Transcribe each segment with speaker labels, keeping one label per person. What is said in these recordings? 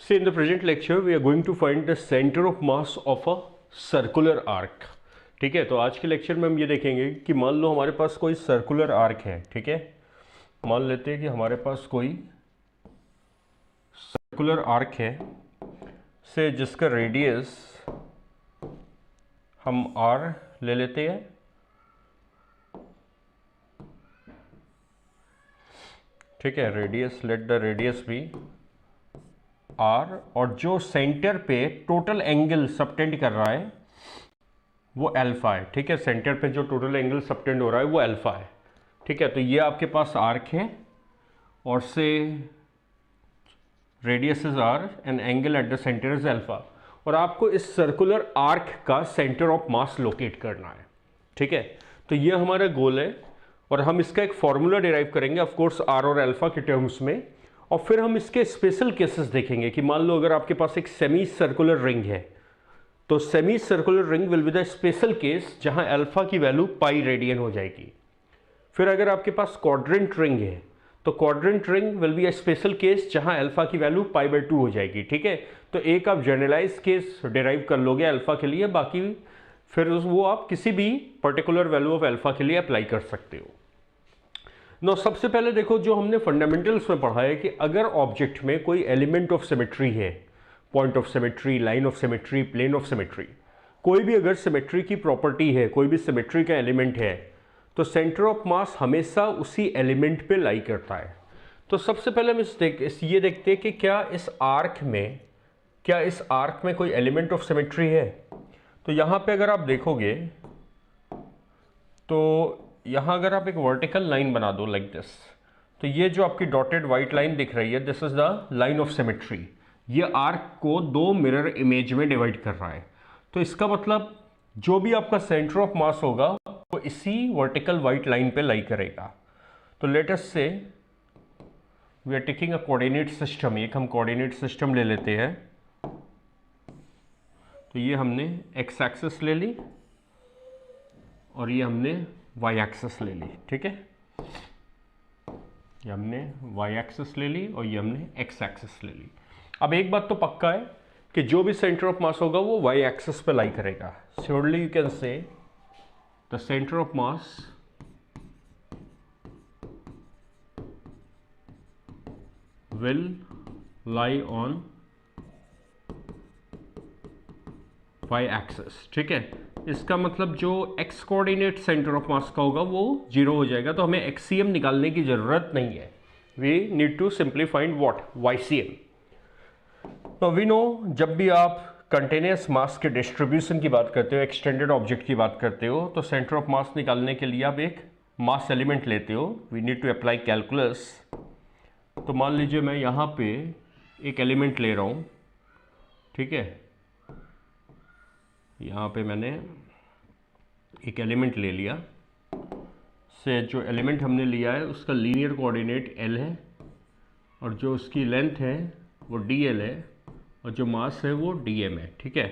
Speaker 1: So in the present lecture we are going to find the center of mass of a circular arc. ठीक है, तो आज के lecture में हम ये देखेंगे कि मान लो हमारे पास कोई सर्कुलर आर्क है. ठीक है, मान लेते हैं कि हमारे पास कोई सर्कुलर आर्क है से जिसका रेडियस हम r ले लेते हैं. ठीक है, radius, let the radius be r, और जो सेंटर पे टोटल एंगल सबटेंड कर रहा है वो अल्फा है. ठीक है, सेंटर पे जो टोटल एंगल सबटेंड हो रहा है वो अल्फा है. ठीक है, तो ये आपके पास आर्क है और से radius is r and angle at the centre is alpha, और आपको इस सर्कुलर आर्क का सेंटर ऑफ मास लोकेट करना है. ठीक है, तो ये हमारा गोल है और हम इसका एक फॉर्मूला डिराइव करेंगे ऑफ कोर्स r और अल्फा के टर्म्स में, और फिर हम इसके स्पेशल केसेस देखेंगे कि मान लो अगर आपके पास एक सेमी सर्कुलर रिंग है तो semi circular ring will be the special case जहां अल्फा की वैल्यू पाई रेडियन हो जाएगी. फिर अगर आपके पास क्वाड्रेंट रिंग है तो quadrant ring will be a special case जहां अल्फा की वैल्यू पाई बाय 2 हो जाएगी. ठीक है, तो एक आप जनरलाइज केस डिराइव कर लोगे अल्फा के लिए, बाकी फिर वो आप किसी भी पर्टिकुलर वैल्यू ऑफ अल्फा के लिए अप्लाई कर सकते हो. नो, सबसे पहले देखो जो हमने फंडामेंटल्स में पढ़ा है कि अगर ऑब्जेक्ट में कोई एलिमेंट ऑफ सिमेट्री है, point of symmetry, line of symmetry, plane of symmetry, कोई भी अगर सिमेट्री की प्रॉपर्टी है, कोई भी सिमेट्री का एलिमेंट है, तो सेंटर ऑफ मास हमेशा उसी एलिमेंट पे लाई करता है. तो सबसे पहले हम ये देखते हैं कि क्या इस आर्क में कोई एलिमेंट ऑफ सिमेट्री है. तो यहाँ पे अगर आप देखोगे तो यहाँ अगर आप एक वर्टिकल लाइन बना दो लाइक दिस, तो ये जो आपकी डॉटेड वाइट लाइन दिख रही है, this is the line of symmetry. ये आर्क को दो मिरर इमेज में डिवाइड कर रहा है. तो इसका मतलब जो भी आपका सेंटर ऑफ मास होगा वो इसी वर्टिकल वाइट लाइन पे लाई करेगा. तो let us say we are taking a coordinate system. एक हम कोऑर्डिनेट सिस्टम ले लेते हैं. तो ये हमने एक्स एक्सिस ले ली और ये हमने वाई एक्सिस ले ली. ठीक है, ये हमने वाई एक्सिस ले ली और ये हमने एक्स एक्सिस ले ली. अब एक बात तो पक्का है कि जो भी सेंटर ऑफ मास होगा वो वाई एक्सिस पे लाई करेगा. Surely you can say the centre of mass will lie on y axis. ठीक है, इसका मतलब जो x coordinate centre of mass का होगा वो 0 हो जाएगा, तो हमें एक्सीएम निकालने की जरूरत नहीं है. We need to simply find what, YCM. तो वी नो जब भी आप कंटिन्यूअस मास के डिस्ट्रीब्यूशन की बात करते हो, एक्सटेंडेड ऑब्जेक्ट की बात करते हो, तो सेंटर ऑफ मास निकालने के लिए आप एक मास एलिमेंट लेते हो. We need to apply calculus. तो मान लीजिए मैं यहाँ पे एक एलिमेंट ले रहा हूँ. ठीक है, यहाँ पे मैंने एक एलिमेंट ले लिया. से जो एलिमेंट हमने लिया है उसका लीनियर कोऑर्डिनेट L है और जो उसकी लेंथ है वो dl है और जो मास है वो dm है. ठीक है,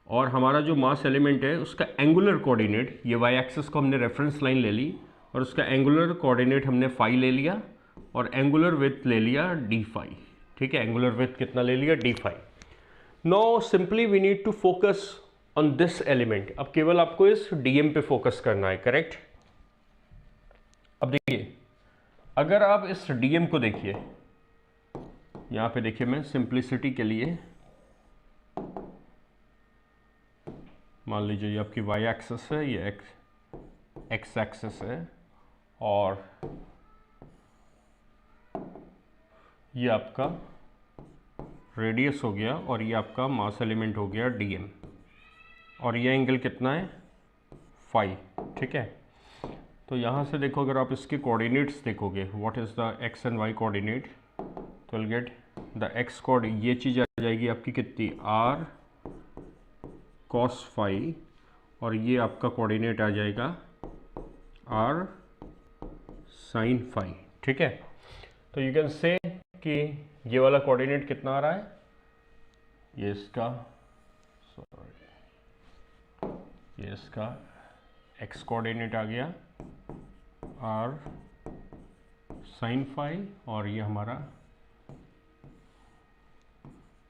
Speaker 1: और हमारा जो मास एलिमेंट है उसका एंगुलर कोऑर्डिनेट, ये y एक्सिस को हमने रेफरेंस लाइन ले ली और उसका एंगुलर कोऑर्डिनेट हमने फाई ले लिया और एंगुलर विड्थ ले लिया d फाई. ठीक है, एंगुलर विड्थ कितना ले लिया, d phi. Now simply we need to focus on this element. अब केवल आपको इस dm पे फोकस करना है. करेक्ट. अब देखिए अगर आप इस dm को देखिए, यहाँ पे देखिए मैं सिंप्लिसिटी के लिए मान लीजिए ये आपकी y एक्सिस है, ये x एक्सिस है और ये आपका रेडियस हो गया और ये आपका मास एलिमेंट हो गया dm, और ये एंगल कितना है, फाई. ठीक है, तो यहाँ से देखो अगर आप इसके कोऑर्डिनेट्स देखोगे, what is the X and Y coordinate, तो will get the x coordinate, ये चीज़ आ जाएगी आपकी कितनी, r cos फाई, और ये आपका कोऑर्डिनेट आ जाएगा r sin फाई. ठीक है, तो यू कैन से कि ये वाला कोऑर्डिनेट कितना आ रहा है, ये इसका x कोऑर्डिनेट आ गया r sin फाई और ये हमारा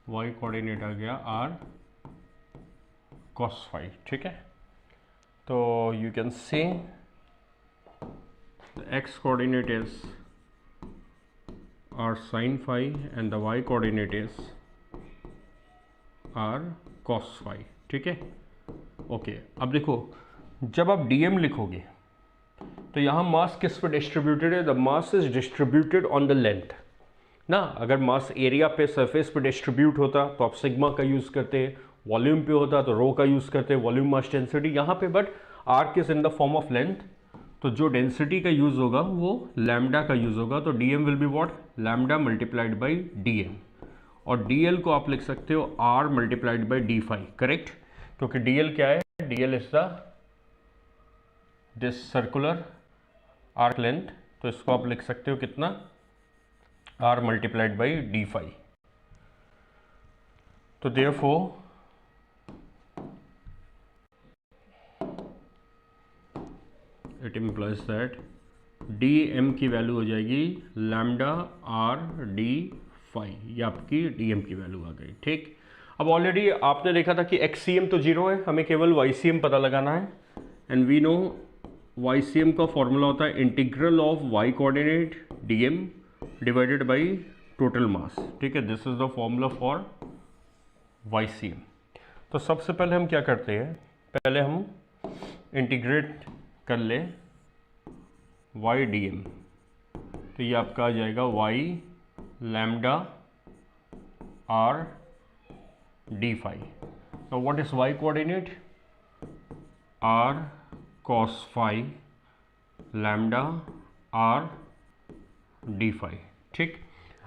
Speaker 1: वाई कोऑर्डिनेट आ गया आर कॉस फाई, ठीक है। तो you can say the x coordinate is r sine phi and the y coordinate is r cos phi, ठीक है। ओके, अब देखो जब आप डीएम लिखोगे तो यहाँ मास किस पर डिस्ट्रीब्यूटेड है? The mass is distributed on the length ना। अगर मास एरिया पे सरफेस पे डिस्ट्रीब्यूट होता तो आप सिग्मा का यूज़ करते, वॉल्यूम पे होता तो रो का यूज़ करते, वॉल्यूम मास डेंसिटी। यहाँ पे but arc is in the form of length, तो जो डेंसिटी का यूज़ होगा वो लैम्डा का यूज़ होगा। तो DM will be what? Lambda multiplied by DM. और डीएल को आप लिख सकते हो R multiplied by D phi, correct, क्योंकि डीएल क्या है? DL is the this circular arc length, तो इसको आप लिख सकते हो कितना? R multiplied by D phi. तो therefore it implies that D M की वैल्यू हो जाएगी लैम्डा आर डी फाई, ये आपकी डी एम की वैल्यू आ गई, ठीक। अब ऑलरेडी आपने देखा था कि एक्स सी एम तो जीरो है, हमें केवल वाई सी एम पता लगाना है। And we know y c m का फॉर्मूला होता है integral of y coordinate d m divided by total mass, ठीक है। This is the formula for y c m. तो सबसे पहले हम क्या करते हैं? पहले हम इंटीग्रेट कर ले वाई डी एम, तो ये आपका आ जाएगा Y lambda R D phi. तो what is Y coordinate? R cos phi lambda R D phi, ठीक।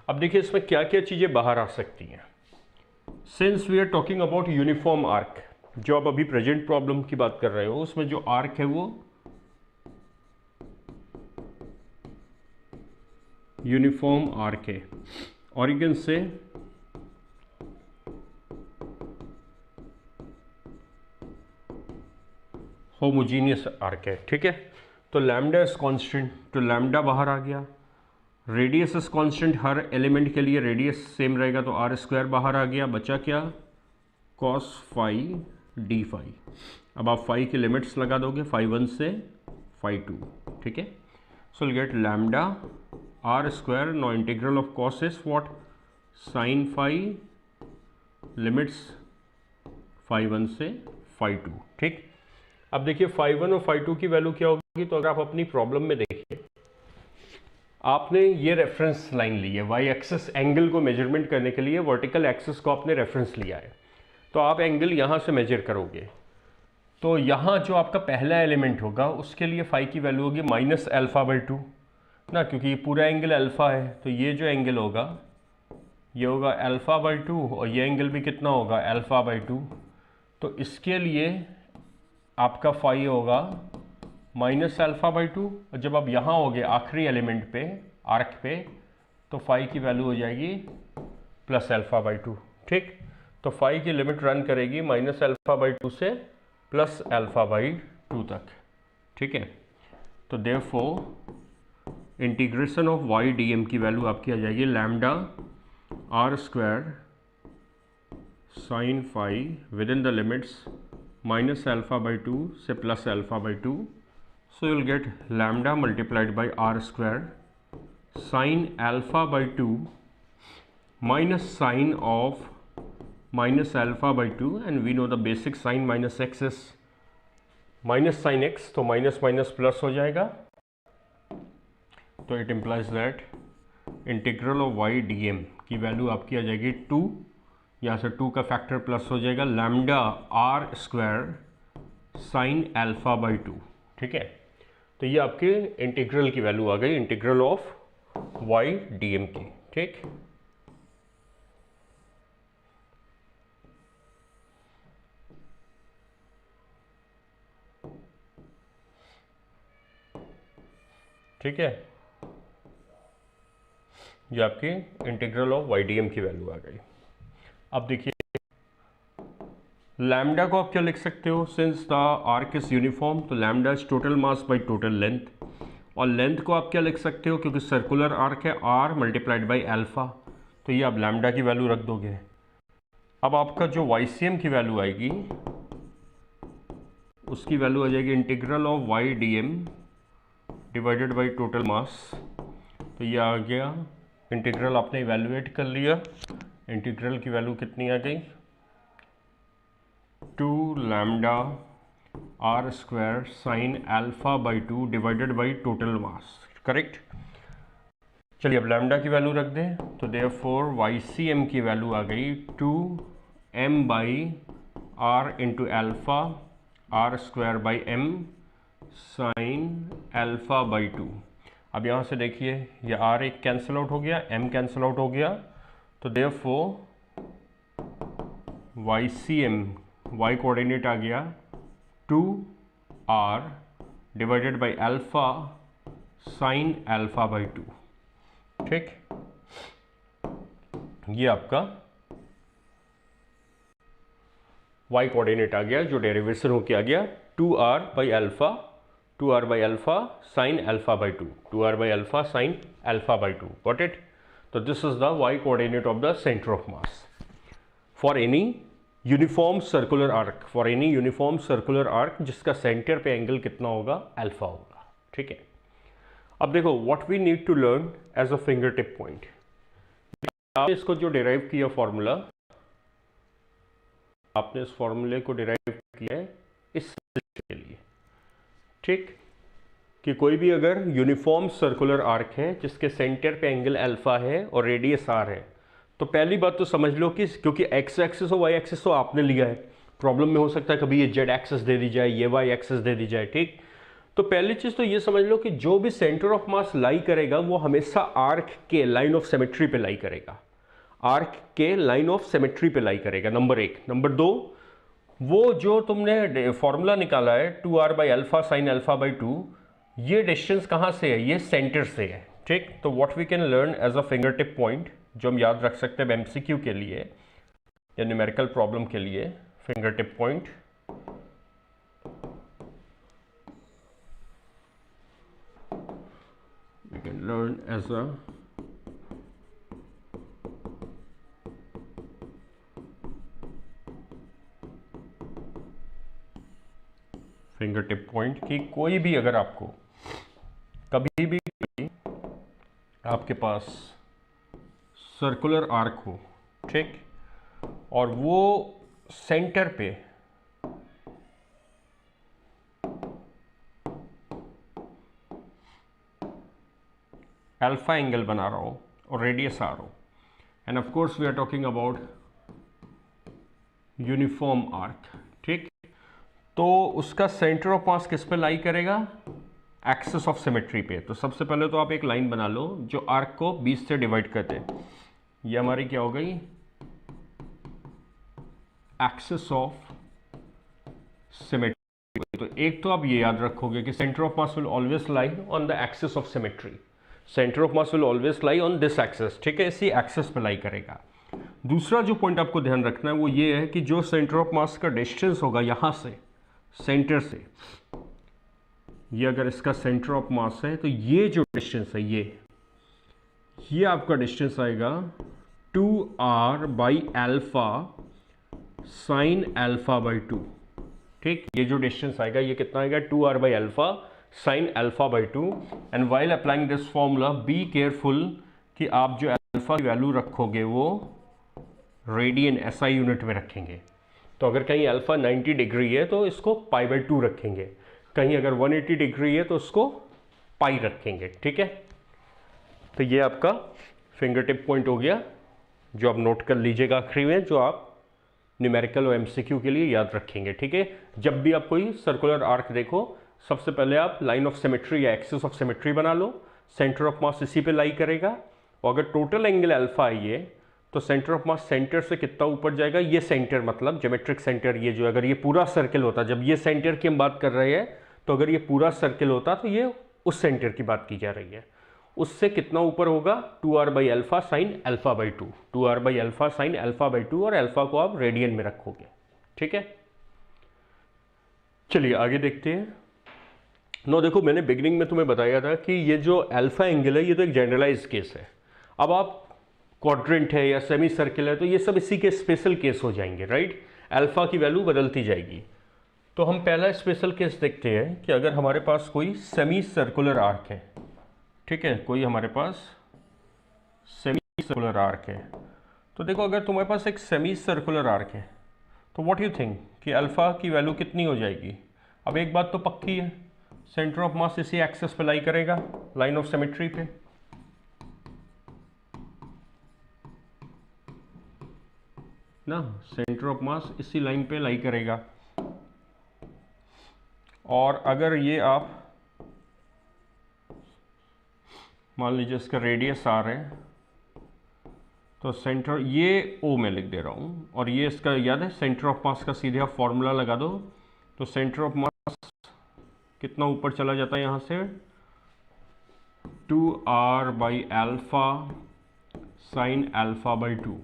Speaker 1: अब देखिए इसमें क्या क्या चीज़ें बाहर आ सकती हैं। Since we are talking about uniform arc, जो आप अभी प्रेजेंट प्रॉब्लम की बात कर रहे हो, उसमें जो आर्क है वो यूनिफॉर्म आर्क है, और यू कैन से होमोजीनियस आर्क है, ठीक है। तो लैम्डा इज कांस्टेंट, तो लैम्डा बाहर आ गया। Radius is constant, her element के लिए रेडियस सेम रहेगा, तो आर स्क्वायर बाहर आ गया। बचा क्या? Cos phi d phi. अब आप फाई की लिमिट्स लगा दोगे, फाई 1 से फाई 2, ठीक है। So will get lambda r square, no integral of cos is what? Sine phi, limits phi 1 से फाई 2, ठीक। अब देखिए फाई 1 और फाई 2 की वैल्यू क्या होगी? तो अगर आप अपनी प्रॉब्लम में देखिए, आपने ये रेफरेंस लाइन ली है, वाई एक्सिस एंगल को मेजरमेंट करने के लिए वर्टिकल एक्सिस को आपने रेफरेंस लिया है, तो आप एंगल यहाँ से मेजर करोगे। तो यहाँ जो आपका पहला एलिमेंट होगा उसके लिए फाई की वैल्यू होगी माइनस अल्फा बाई 2 ना, क्योंकि ये पूरा एंगल अल्फा है, तो ये जो एंगल होगा ये होगा अल्फा बाई 2, और ये एंगल भी कितना होगा? Alpha by 2। तो इसके लिए आपका फाई होगा माइनस अल्फा बाई 2, और जब आप यहाँ होगे आखिरी एलिमेंट पे, आर्क पे, तो फाई की वैल्यू हो जाएगी प्लस अल्फा बाई 2, ठीक। तो फाई की लिमिट रन करेगी माइनस अल्फा बाई 2 से प्लस अल्फा बाई 2 तक, ठीक है। तो therefore integration of y d M की वैल्यू आपकी आ जाएगी lambda r square sine phi within the limits minus alpha by 2 से plus alpha by 2। So you will get lambda multiplied by r square sine alpha by 2 minus sine of minus alpha by 2, and we know the basic sine minus x is minus sine x, तो minus minus plus हो जाएगा। तो it implies that integral of y d M की value आपकी आ जाएगी 2, यहाँ से 2 का फैक्टर प्लस हो जाएगा lambda r square sine alpha by 2, ठीक है। तो ये आपके इंटीग्रल की वैल्यू आ गई, integral of y d M की, ठीक। ठीक है, ये आपकी integral of y d M की वैल्यू आ गई। अब देखिए लैम्डा को आप क्या लिख सकते हो? Since the arc is uniform, तो lambda is total mass by total length, और लेंथ को आप क्या लिख सकते हो? क्योंकि सर्कुलर आर्क है, आर मल्टीप्लाइड बाई अल्फा, तो ये आप लैम्डा की वैल्यू रख दोगे। अब आपका जो YCM की वैल्यू आएगी उसकी वैल्यू आ जाएगी integral of YDM divided by total मास। तो ये आ गया इंटीग्रल, आपने इवेल्युएट कर लिया, इंटीग्रल की वैल्यू कितनी आ गई 2 lambda r square sine alpha by 2 divided by total mass, correct. चलिए अब लैम्डा की वैल्यू रख दें, तो देयरफॉर YCM की वैल्यू आ गई 2m by r into alpha r square by m sign alpha by 2। अब यहाँ से देखिए ये r एक कैंसिल आउट हो गया, m कैंसिल आउट हो गया, तो देयरफॉर YCM y कोऑर्डिनेट आ गया 2r divided by alpha sine alpha by 2, ठीक। ये आपका y कोऑर्डिनेट आ गया जो डेरिवेशन होके आ गया 2r by alpha sine alpha by 2, 2r by alpha sine alpha by 2, got it. तो this is the y coordinate of the centre of mass for any uniform circular arc, for any uniform circular arc जिसका centre पे angle कितना होगा, alpha होगा, ठीक है। अब देखो what we need to learn as a finger tip point, आपने इसको जो डिराइव किया फॉर्मूला, आपने इस फॉर्मूले को डिराइव किया है इस के लिए, ठीक, कि कोई भी अगर यूनिफॉर्म सर्कुलर आर्क है जिसके सेंटर पे एंगल अल्फा है और रेडियस r है, तो पहली बात तो समझ लो कि क्योंकि x एक्सिस और y एक्सिस तो आपने लिया है, प्रॉब्लम में हो सकता है कभी ये z एक्सिस दे दी जाए, ये y एक्सिस दे दी जाए, ठीक। तो पहली चीज तो ये समझ लो कि जो भी सेंटर ऑफ मास लाई करेगा वो हमेशा आर्क के लाइन ऑफ सिमेट्री पे लाई करेगा, आर्क के लाइन ऑफ सिमेट्री पे लाई करेगा, नंबर एक। नंबर दो, वो जो तुमने फॉर्मूला निकाला है 2r by alpha sine alpha by 2, ये डिस्टेंस कहाँ से है, ये सेंटर से है, ठीक। तो what we can learn as a finger tip point, जो हम याद रख सकते हैं MCQ के लिए या न्यूमेरिकल प्रॉब्लम के लिए, finger tip point we can learn as a finger tip point कि कोई भी अगर आपको कभी भी आपके पास सर्कुलर आर्क हो, ठीक, और वो सेंटर पे अल्फा एंगल बना रहा हो और रेडियस आर हो, and of course we are talking about uniform arc, ठीक, तो उसका सेंटर ऑफ मास किस पे लाई करेगा, एक्सिस ऑफ सिमेट्री पे। तो सबसे पहले तो आप एक लाइन बना लो जो आर्क को 20 से डिवाइड करते हैं, ये हमारी क्या हो गई, एक्सिस ऑफ सिमेट्री। तो एक तो आप ये याद रखोगे कि centre of mass will always lie on the axis of symmetry, centre of mass will always lie on this axis, ठीक है, इसी एक्सिस पे लाई करेगा। दूसरा जो पॉइंट आपको ध्यान रखना है वो ये है कि जो सेंटर ऑफ मास का डिस्टेंस होगा यहाँ से सेंटर से, ये अगर इसका सेंटर ऑफ मास है तो ये जो डिस्टेंस है ये आपका डिस्टेंस आएगा 2r by alpha sine alpha by 2, ठीक। ये जो डिस्टेंस आएगा ये कितना आएगा 2r by alpha sine alpha by 2, and while applying this formula be careful कि आप जो अल्फा की वैल्यू रखोगे वो रेडियन SI यूनिट में रखेंगे। तो अगर कहीं अल्फा 90 डिग्री है तो इसको पाई बाई 2 रखेंगे, कहीं अगर 180 डिग्री है तो उसको पाई रखेंगे, ठीक है। तो ये आपका फिंगर टिप पॉइंट हो गया जो आप नोट कर लीजिएगा आखिरी में, जो आप न्यूमेरिकल और MCQ के लिए याद रखेंगे, ठीक है। जब भी आप कोई सर्कुलर आर्क देखो, सबसे पहले आप लाइन ऑफ सिमेट्री या एक्सिस ऑफ सिमेट्री बना लो, सेंटर ऑफ मास इसी पे लाई करेगा, और अगर टोटल एंगल अल्फा है ये, तो सेंटर ऑफ मास सेंटर से कितना ऊपर जाएगा, ये सेंटर मतलब ज्योमेट्रिक सेंटर, ये जो अगर ये पूरा सर्कल होता, जब ये सेंटर की हम बात कर रहे हैं, तो अगर ये पूरा सर्कल होता तो ये उस सेंटर की बात की जा रही है, उससे कितना ऊपर होगा 2r by alpha sine alpha by 2, 2r by alpha sine alpha by 2, और अल्फा को आप रेडियन में रखोगे, ठीक है। चलिए आगे देखते हैं। नो देखो, मैंने बिगिनिंग में तुम्हें बताया था कि ये जो अल्फा एंगल है ये तो एक जनरलाइज केस है। अब आप क्वाड्रेंट है या सेमी सर्किल है, तो ये सब इसी के स्पेशल केस हो जाएंगे, राइट। अल्फा की वैल्यू बदलती जाएगी। तो हम पहला स्पेशल केस देखते हैं कि अगर हमारे पास कोई सेमी सर्कुलर आर्क है, ठीक है, कोई हमारे पास सेमी सर्कुलर आर्क है। तो देखो अगर तुम्हारे पास एक सेमी सर्कुलर आर्क है तो व्हाट यू थिंक कि अल्फा की वैल्यू कितनी हो जाएगी। अब एक बात तो पक्की है, सेंटर ऑफ मास इसी एक्सेस पे लाई करेगा, लाइन ऑफ सिमेट्री पे। ना सेंटर ऑफ मास इसी लाइन पे लाई करेगा। और अगर ये आप मान लीजिए इसका रेडियस आर है, तो सेंटर ये ओ में लिख दे रहा हूँ, और ये इसका याद है सेंटर ऑफ मास का सीधे आप फॉर्मूला लगा दो, तो सेंटर ऑफ मास कितना ऊपर चला जाता है यहाँ से 2r/α साइन अल्फा बाई 2।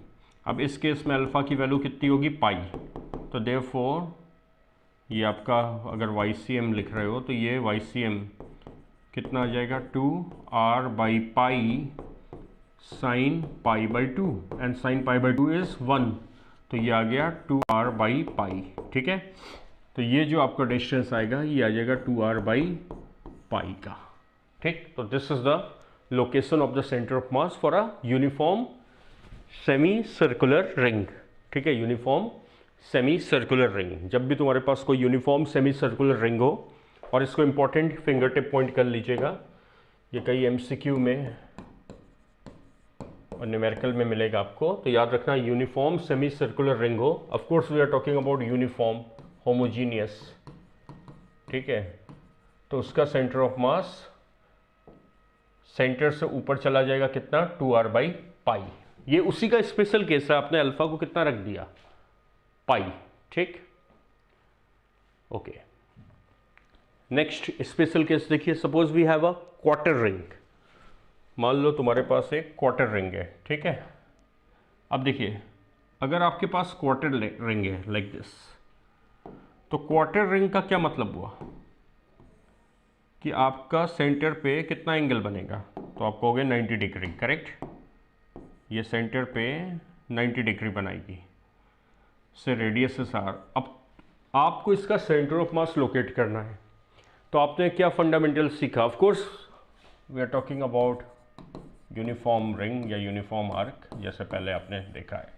Speaker 1: अब इस केस में अल्फा की वैल्यू कितनी होगी पाई, तो देयरफॉर ये आपका अगर YCM लिख रहे हो तो ये YCM कितना आ जाएगा 2r/पाई sine pi by 2, and sine pi by 2 is 1, तो ये आ गया 2r/पाई। ठीक है, तो ये जो आपका डिस्टेंस आएगा ये आ जाएगा 2r/पाई का। ठीक, तो this is the location of the centre of mass for a uniform semi circular ring. ठीक है, यूनिफॉर्म सेमी सर्कुलर रिंग। जब भी तुम्हारे पास कोई यूनिफॉर्म सेमी सर्कुलर रिंग हो, और इसको इंपॉर्टेंट फिंगर टिप पॉइंट कर लीजिएगा, ये कई MCQ में और न्यूमेरिकल में मिलेगा आपको, तो याद रखना यूनिफॉर्म सेमी सर्कुलर रिंग हो। Of course we are talking about uniform homogeneous. ठीक है, तो उसका सेंटर ऑफ मास सेंटर से ऊपर चला जाएगा कितना 2r/पाई। ये उसी का स्पेशल केस है, आपने अल्फा को कितना रख दिया पाई। ठीक, ओके, नेक्स्ट स्पेशल केस देखिए, suppose we have a quarter ring. मान लो तुम्हारे पास एक क्वार्टर रिंग है। ठीक है, अब देखिए अगर आपके पास क्वार्टर रिंग है लाइक दिस, तो क्वार्टर रिंग का क्या मतलब हुआ कि आपका सेंटर पे कितना एंगल बनेगा, तो आप कहोगे 90 डिग्री, करेक्ट। ये सेंटर पे 90 डिग्री बनाएगी, से रेडियस इज आर। अब आपको इसका सेंटर ऑफ मास लोकेट करना है, तो आपने क्या फंडामेंटल सीखा। Of course we are talking about uniform ring या यूनिफॉर्म आर्क, जैसे पहले आपने देखा है।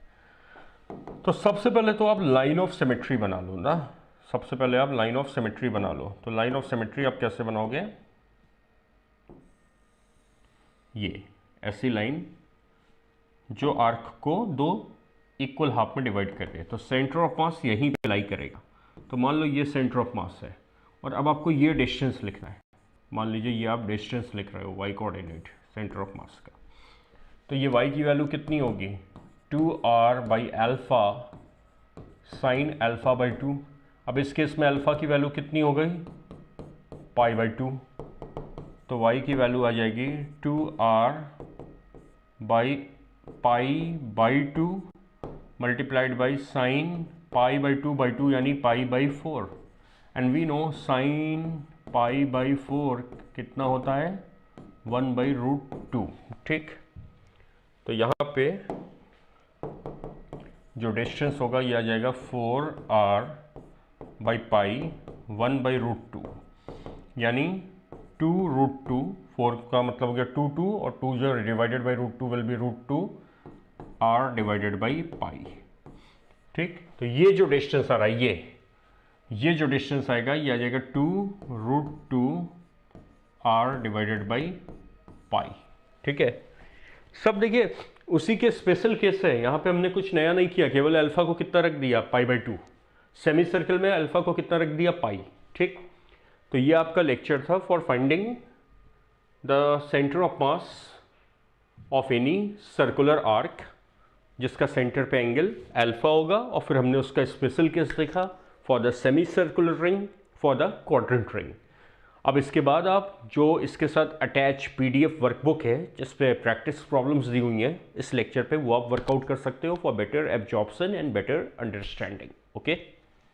Speaker 1: तो सबसे पहले तो आप लाइन ऑफ सिमेट्री बना लो ना, सबसे पहले आप लाइन ऑफ सिमेट्री बना लो। तो लाइन ऑफ सिमेट्री आप कैसे बनाओगे, ये ऐसी लाइन जो आर्क को दो इक्वल हाफ में डिवाइड कर दे, तो सेंटर ऑफ मास यहीं पे लाई करेगा। तो मान लो ये सेंटर ऑफ मास है, और अब आपको ये डिस्टेंस लिखना है। मान लीजिए ये आप डिस्टेंस लिख रहे हो y coordinate centre of mass का, तो ये y की वैल्यू कितनी होगी 2r/α साइन अल्फा बाई 2। अब इस केस में अल्फा की वैल्यू कितनी हो गई π/2, तो y की वैल्यू आ जाएगी 2r/π/2 मल्टीप्लाइड बाई साइन π/2/2 यानी π/4, एंड वी नो साइन π/4 कितना होता है 1/√2। ठीक, तो यहाँ पे जो डिस्टेंस होगा ये आ जाएगा 4r/पाई 1/√2, यानी 2√2। 4 का मतलब हो गया 2 और 2 जो divided by √2 will be √2 r divided by pi. ठीक, तो ये जो डिस्टेंस आ रहा है, ये जो डिस्टेंस आएगा ये आ जाएगा 2√2 r डिवाइडेड बाई पाई। ठीक है, सब देखिए उसी के स्पेशल केस है, यहाँ पे हमने कुछ नया नहीं किया, केवल अल्फा को कितना रख दिया π/2, सेमी सर्कल में अल्फा को कितना रख दिया पाई। ठीक, तो ये आपका लेक्चर था for finding the centre of mass of any circular arc, जिसका सेंटर पे एंगल अल्फा होगा, और फिर हमने उसका स्पेशल केस देखा for the semi circular ring, for the quadrant ring. अब इसके बाद आप जो इसके साथ अटैच PDF वर्कबुक है जिस पे प्रैक्टिस प्रॉब्लम्स दी हुई हैं इस लेक्चर पे, वो आप वर्कआउट कर सकते हो for better absorption and better understanding. Okay.